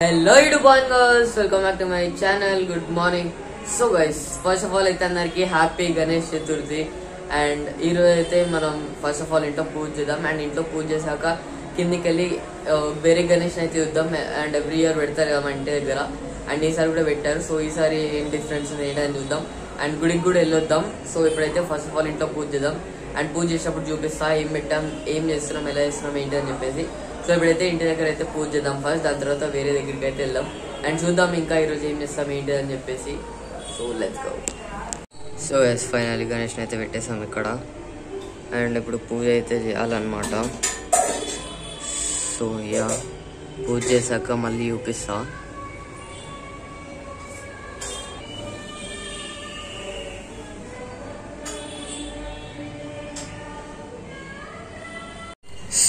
Hello YouTube girls, welcome back to my channel. Good morning. So guys, first of all అయితే అందరికి happy Ganesh Chaturthi. And ఈరోజు అయితే మనం first of all ఇంట్లో పూజ చేద్దాం. అండ్ ఇంట్లో పూజ చేశాక కిందికి వెళ్ళి వేరే గణేష్ అయితే చూద్దాం. అండ్ ఎవ్రీ ఇయర్ పెడతారు కదా మా ఇంటి దగ్గర. అండ్ ఈసారి కూడా పెట్టారు. సో ఈసారి ఏం డిఫరెన్స్ ఏంటని చూద్దాం. అండ్ గుడికి కూడా వెళ్ళొద్దాం. సో ఇప్పుడైతే ఫస్ట్ ఆఫ్ ఆల్ ఇంట్లో పూజ చేద్దాం. అండ్ పూజ చేసేటప్పుడు చూపిస్తా ఏం పెట్టాం, ఏం చేస్తున్నాం, ఎలా చేస్తున్నాం ఏంటి అని చెప్పేసి. సో ఇప్పుడైతే ఇంటి దగ్గర అయితే పూజ చేద్దాం ఫస్ట్, దాని తర్వాత వేరే దగ్గరికి అయితే వెళ్దాం. అండ్ చూద్దాం ఇంకా ఈరోజు ఏం చేస్తాం ఏంటి అని చెప్పేసి. So let's go. So yes finally గణేష్ని అయితే పెట్టేసాం ఇక్కడ. అండ్ ఇప్పుడు పూజ అయితే చేయాలన్నమాట. సో యా పూజ చేశాక మళ్ళీ చూపిస్తా.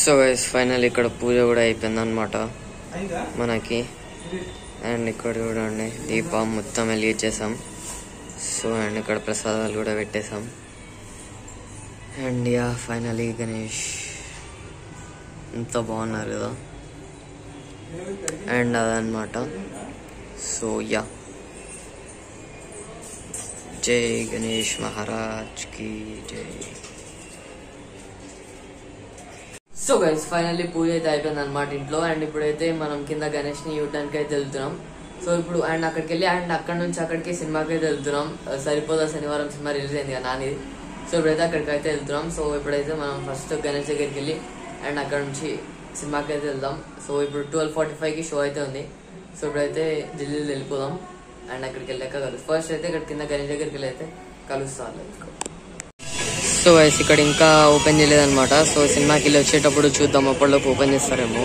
సో గైస్ ఫైనల్ ఇక్కడ పూజ కూడా అయిపోయింది అనమాట మనకి. అండ్ ఇక్కడ చూడండి దీపం మొత్తం వెలిగించేసాం. సో అండ్ ఇక్కడ ప్రసాదాలు కూడా పెట్టేసాం. అండ్ యా ఫైనలీ గణేష్ ఎంత బాగున్నారు కదా. అండ్ అదనమాట. సో యా జై గణేష్ మహారాజ్ కి జై. సో గైస్ ఫైనల్లీ పూజ అయితే అయిపోయింది అనమాట ఇంట్లో. అండ్ ఇప్పుడైతే మనం కింద గణేష్ ని చూడడానికి అయితే వెళ్తున్నాం. సో ఇప్పుడు అండ్ అక్కడికి వెళ్ళి అండ్ అక్కడ నుంచి అక్కడికి సినిమాకి అయితే వెళ్తున్నాం. సరిపోదా శనివారం సినిమా రిలీజ్ అయింది కదా నానిది. సో ఇప్పుడైతే అక్కడికి అయితే వెళ్తున్నాం. సో ఇప్పుడైతే మనం ఫస్ట్ గణేష్ దగ్గరికి వెళ్ళి అండ్ అక్కడ నుంచి సినిమాకి అయితే వెళ్దాం. సో ఇప్పుడు 12:45కి షో అయితే ఉంది. సో ఇప్పుడైతే ఢిల్లీ వెళ్ళిపోదాం. అండ్ అక్కడికి వెళ్ళాక కలుస్తాం. ఫస్ట్ అయితే ఇక్కడ కింద గణేష్ దగ్గరికి వెళ్ళి అయితే కలుస్తాను. సో గైస్ ఇక్కడ ఇంకా ఓపెన్ చేయలేదన్నమాట. సో సినిమాకి వెళ్ళి వచ్చేటప్పుడు చూద్దాం, అప్పటిలోపు ఓపెన్ చేస్తారేమో.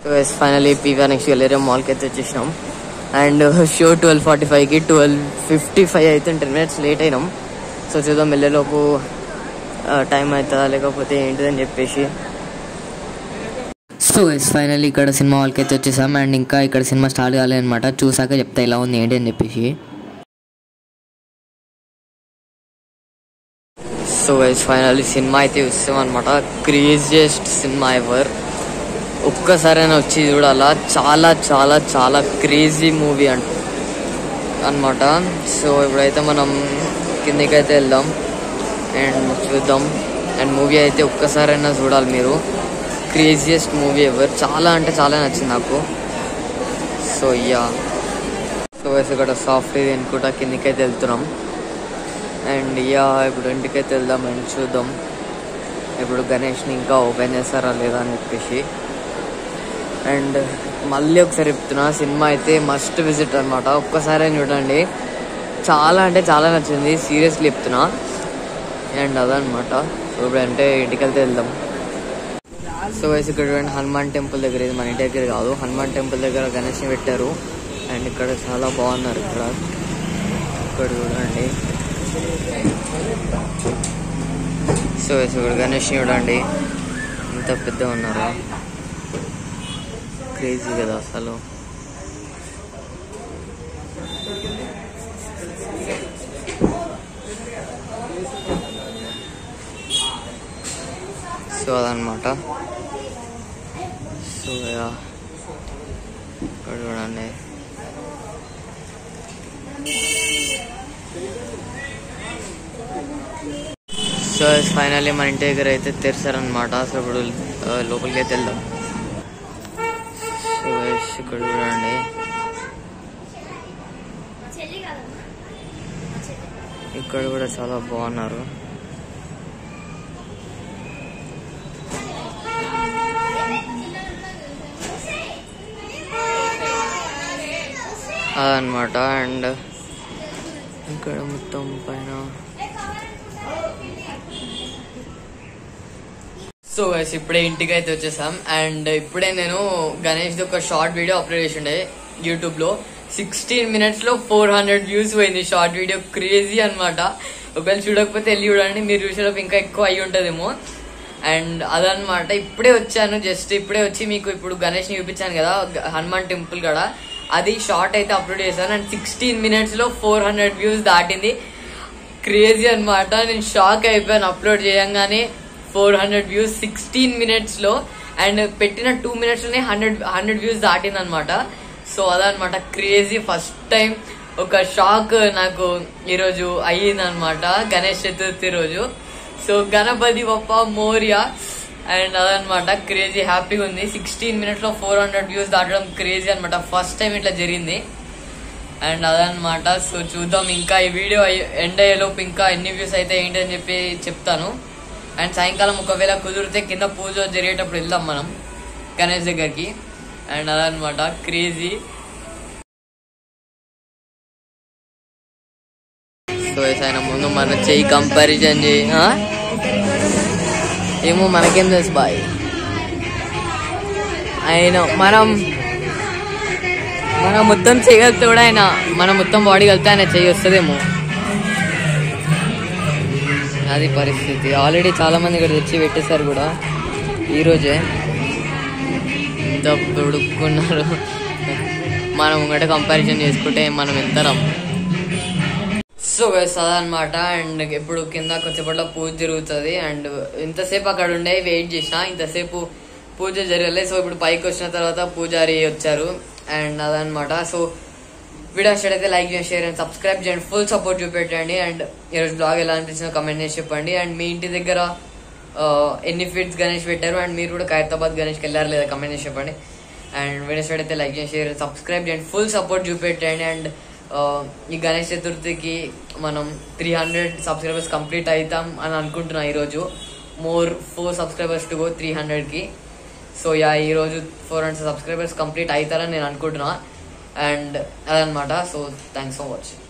So guys finally PVR next వెళ్ళారే మాల్కి అయితే వచ్చేసినాం. అండ్ షో 12:45కి 12:55 అయితే 10 minutes లేట్ అయినాం. సో చూద్దాం వెళ్ళేలోపు టైం అవుతుందా లేకపోతే ఏంటిదని చెప్పేసి. సో గైస్ ఫైనల్లీ ఇక్కడ సినిమా హాల్కి అయితే వచ్చేసాం. అండ్ ఇంకా ఇక్కడ సినిమా స్టార్ట్ కాలేదన్నమాట. చూసాక చెప్తా ఇలా ఉంది ఏంటి అని చెప్పేసి. సో గైస్ ఫైనల్లీ సినిమా అయితే చూస్తాం అనమాట. Craziest cinema ever. ఒక్కసారైనా వచ్చి చూడాలా. చాలా చాలా చాలా క్రేజీ మూవీ అనమాట. సో ఇప్పుడైతే మనం కిందకి అయితే వెళ్దాం అండ్ చూద్దాం. అండ్ మూవీ అయితే ఒక్కసారైనా చూడాలి మీరు. Craziest movie ever. చాలా అంటే చాలా నచ్చింది నాకు. సో యా సో గైస్ ఇక్కడ సాఫ్ట్వేర్ అనుకుంటా కిందకి అయితే వెళ్తున్నాం. అండ్ యా ఇప్పుడు ఇంటికైతే వెళ్దాం అండ్ చూద్దాం ఇప్పుడు గణేష్ని ఇంకా ఓపెన్ చేస్తారా లేదా అని చెప్పేసి. అండ్ మళ్ళీ ఒకసారి చెప్తున్నా, సినిమా అయితే మస్ట్ విజిట్ అనమాట. ఒక్కసారి చూడండి, చాలా అంటే చాలా నచ్చింది, సీరియస్లీ చెప్తున్నా. అండ్ అదనమాట. సో ఇప్పుడు అంటే ఇంటికెళ్తే వెళ్దాం. సో వైస్ ఇక్కడ చూడండి హనుమాన్ టెంపుల్ దగ్గర, ఇది మన ఇంటి దగ్గర కాదు, హనుమాన్ టెంపుల్ దగ్గర గణేష్ని పెట్టారు. అండ్ ఇక్కడ చాలా బాగున్నారు. ఇక్కడ చూడండి. సో ఇక్కడ గణేష్ చూడండి ఎంత పెద్ద ఉన్నారు. క్రేజీ కదా అసలు. సో అదనమాట. సో ఇక్కడ చూడండి. సో ఫైనల్లీ మన ఇంటి దగ్గర అయితే తెరిచారనమాట. సో ఇప్పుడు లోపలికి అయితే వెళ్దాం. సో ఇక్కడ చూడండి ఇక్కడ కూడా చాలా బాగున్నారు. అదనమాట. అండ్ ఇక్కడ మొత్తం పైన. సో గైస్ ఇప్పుడే ఇంటికి అయితే వచ్చేసాం. అండ్ ఇప్పుడే నేను గణేష్ ఒక షార్ట్ వీడియో అప్లోడ్ చేసి ఉండే యూట్యూబ్ లో. 16 minutes లో 400 views పోయింది షార్ట్ వీడియో. క్రేజీ అనమాట. ఒకవేళ చూడకపోతే వెళ్ళి చూడండి, మీరు చూసేటప్పుడు ఇంకా ఎక్కువ అయ్యి ఉంటదేమో. అండ్ అదనమాట. ఇప్పుడే వచ్చాను, జస్ట్ ఇప్పుడే వచ్చి మీకు ఇప్పుడు గణేష్ ని చూపించాను కదా హనుమాన్ టెంపుల్ కాడ, అది షార్ట్ అయితే అప్లోడ్ చేశాను. అండ్ 16 minutes లో 400 views దాటింది. క్రేజీ అనమాట. నేను షాక్ అయిపోయాను అప్లోడ్ చేయంగానే. 400 views 16 minutes లో. అండ్ పెట్టిన 2 minutes లోనే 100 వ్యూస్ దాటింది అనమాట. సో అదనమాట క్రేజీ. ఫస్ట్ టైం ఒక షాక్ నాకు ఈరోజు అయ్యింది అనమాట, గణేష్ చతుర్థి రోజు. సో గణపతి బప్ప మోరియా. అండ్ అదనమాట క్రేజీ, హ్యాపీగా ఉంది. 16 minutes లో 400 వ్యూస్ దాటడం క్రేజీ అనమాట. ఫస్ట్ టైం ఇట్లా జరిగింది. అండ్ అదనమాట. సో చూద్దాం ఇంకా ఈ వీడియో ఎండ్ అయ్యేలోపు ఇంకా ఎన్ని వ్యూస్ అయితే ఏంటి అని చెప్పి చెప్తాను. అండ్ సాయంకాలం ఒకవేళ కుదిరితే కింద పూజ జరిగేటప్పుడు వెళ్దాం మనం గణేష్ దగ్గరికి. అండ్ అదనమాట క్రేజీ. సో ఆయన ముందు మన చెయ్యి కంపారిజన్ చేయి, ఏమో మనకేం తెలుసు బాయ్. ఆయన మనం మొత్తం చేయగలితే కూడా ఆయన మనం మొత్తం బాడీ కలితే ఆయన చెయ్యి వస్తుందేమో, అది పరిస్థితి. ఆల్రెడీ చాలా మంది ఇక్కడ తెచ్చి పెట్టేశారు కూడా ఈరోజే, ఇంత పొడుక్కున్నారు. మనం ఒకటే కంపారిజన్ చేసుకుంటే మనం ఎంతరం. సో అదనమాట. అండ్ ఇప్పుడు కింద కొంచెంసేపట్లో పూజ జరుగుతుంది. అండ్ ఇంతసేపు అక్కడ ఉండే వెయిట్ చేసిన, ఇంతసేపు పూజ జరగలేదు. సో ఇప్పుడు పైకి వచ్చిన తర్వాత పూజారి వచ్చారు. అండ్ అదనమాట. సో వీడియో అయితే లైక్ చేయండి, షేర్ అండ్ సబ్స్క్రైబ్ చేయండి, ఫుల్ సపోర్ట్ చూపెట్టండి. అండ్ ఈరోజు బ్లాగ్ ఎలా అనిపించిందో కమెంట్ చేసి చెప్పండి. అండ్ మీ ఇంటి దగ్గర ఎన్ని ఫీట్స్ గణేష్ పెట్టారు, అండ్ మీరు కూడా ఖైరతాబాద్ గణేష్కి వెళ్ళారు లేదా కమెంట్ చేసి చెప్పండి. అండ్ వీడియోస్ అయితే లైక్ చేయండి, షేర్ అండ్ సబ్స్క్రైబ్ చేయండి, ఫుల్ సపోర్ట్ చూపెట్టండి. అండ్ ఈ గణేష్ చతుర్థికి మనం 300 సబ్స్క్రైబర్స్ కంప్లీట్ అవుతాం అని అనుకుంటున్నా ఈరోజు. 4 సబ్స్క్రైబర్స్ టు గో 300కి. సో ఈరోజు 400 సబ్స్క్రైబర్స్ కంప్లీట్ అవుతారని నేను అనుకుంటున్నా. అండ్ అదనమాట. So thanks for watching.